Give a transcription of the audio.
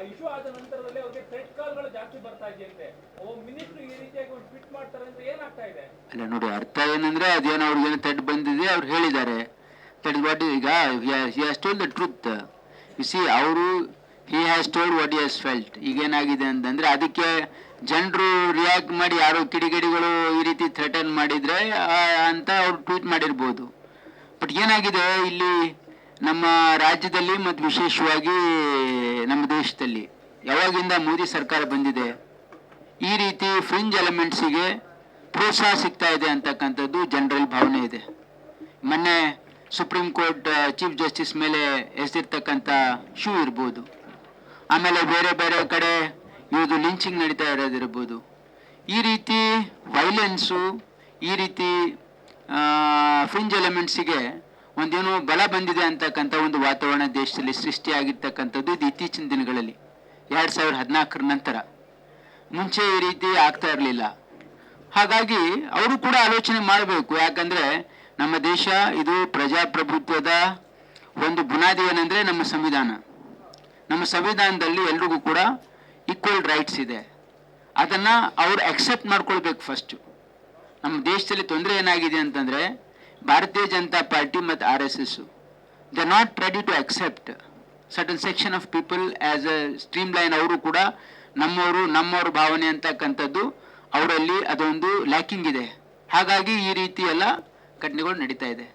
Issue ಆದ ನಂತರದಲ್ಲಿ ಅವ್ರಿಗೆ ಥ್ರೆಟ್ ಕಾಲ್ಗಳು ಜಾಸ್ತಿ ಬರ್ತಾ ಇದೆಯಂತೆ. ಮಿನಿಸ್ಟರ್ ಈ ರೀತಿಯಾಗಿ ಒಂದು ಟ್ವೀಟ್ ಮಾಡ್ತಾರೆ ಅಂತ ಏನಾಗ್ತಾ ಇದೆ? ಅಲ್ಲ ನೋಡಿ, ಅರ್ಥ ಏನಂದ್ರೆ ಅದೇನೋ ಅವ್ರಿಗೇನು ಥ್ರೆಟ್ ಬಂದಿದೆ, ಅವ್ರು ಹೇಳಿದ್ದಾರೆ. ದಟ್ ಇಸ್ ವಾಟ್ ಈಗ he has told the truth. You see, ಅವರು he has told what he has felt. ಈಗೇನಾಗಿದೆ ಅಂತಂದ್ರೆ ಅದಕ್ಕೆ ಜನರು ರಿಯಾಕ್ಟ್ ಮಾಡಿ ಯಾರೋ ಕಿಡಿಗೇಡಿಗಳು ಈ ರೀತಿ ಥ್ರೆಟನ್ ಮಾಡಿದ್ರೆ ಅಂತ ಅವ್ರು ಟ್ವೀಟ್ ಮಾಡಿರ್ಬೋದು. ಬಟ್ ಏನಾಗಿದೆ ಇಲ್ಲಿ ನಮ್ಮ ರಾಜ್ಯದಲ್ಲಿ ಮತ್ತು ವಿಶೇಷವಾಗಿ ನಮ್ಮ ದೇಶದಲ್ಲಿ ಯಾವಾಗಿಂದ ಮೋದಿ ಸರ್ಕಾರ ಬಂದಿದೆ ಈ ರೀತಿ ಫ್ರಿಂಜ್ ಎಲಿಮೆಂಟ್ಸಿಗೆ ಪ್ರೋತ್ಸಾಹ ಸಿಗ್ತಾ ಇದೆ ಅಂತಕ್ಕಂಥದ್ದು ಜನರಲ್ಲಿ ಭಾವನೆ ಇದೆ. ಮೊನ್ನೆ ಸುಪ್ರೀಂ ಕೋರ್ಟ್ ಚೀಫ್ ಜಸ್ಟಿಸ್ ಮೇಲೆ ಎಸೆದಿರ್ತಕ್ಕಂಥ ಶೂ ಇರ್ಬೋದು, ಆಮೇಲೆ ಬೇರೆ ಬೇರೆ ಕಡೆ ಇವತ್ತು ಲಿಂಚಿಂಗ್ ನಡೀತಾ ಇರೋದಿರ್ಬೋದು. ಈ ರೀತಿ ವೈಲೆನ್ಸು, ಈ ರೀತಿ ಫ್ರಿಂಜ್ ಎಲಿಮೆಂಟ್ಸಿಗೆ ಒಂದೇನೋ ಬಲ ಬಂದಿದೆ ಅಂತಕ್ಕಂಥ ಒಂದು ವಾತಾವರಣ ದೇಶದಲ್ಲಿ ಸೃಷ್ಟಿಯಾಗಿರ್ತಕ್ಕಂಥದ್ದು ಇದು ಇತ್ತೀಚಿನ ದಿನಗಳಲ್ಲಿ 2014 ನಂತರ. ಮುಂಚೆ ಈ ರೀತಿ ಆಗ್ತಾ ಇರಲಿಲ್ಲ. ಹಾಗಾಗಿ ಅವರು ಕೂಡ ಆಲೋಚನೆ ಮಾಡಬೇಕು. ಯಾಕಂದರೆ ನಮ್ಮ ದೇಶ ಇದು ಪ್ರಜಾಪ್ರಭುತ್ವದ ಒಂದು ಬುನಾದಿ ಏನಂದರೆ ನಮ್ಮ ಸಂವಿಧಾನ. ನಮ್ಮ ಸಂವಿಧಾನದಲ್ಲಿ ಎಲ್ರಿಗೂ ಕೂಡ ಈಕ್ವಲ್ ರೈಟ್ಸ್ ಇದೆ. ಅದನ್ನು ಅವರು ಅಕ್ಸೆಪ್ಟ್ ಮಾಡ್ಕೊಳ್ಬೇಕು ಫಸ್ಟು. ನಮ್ಮ ದೇಶದಲ್ಲಿ ತೊಂದರೆ ಏನಾಗಿದೆ ಅಂತಂದರೆ ಭಾರತೀಯ ಜನತಾ ಪಾರ್ಟಿ ಮತ್ತು RSS they not ready to accept certain section of people as a streamline. ಅವರು ಕೂಡ ನಮ್ಮವ್ರ ಭಾವನೆ ಅಂತಕ್ಕಂಥದ್ದು ಅವರಲ್ಲಿ ಅದೊಂದು ಲ್ಯಾಕಿಂಗ್ ಇದೆ. ಹಾಗಾಗಿ ಈ ರೀತಿ ಎಲ್ಲ ಘಟನೆಗಳು ನಡೀತಾ ಇದೆ.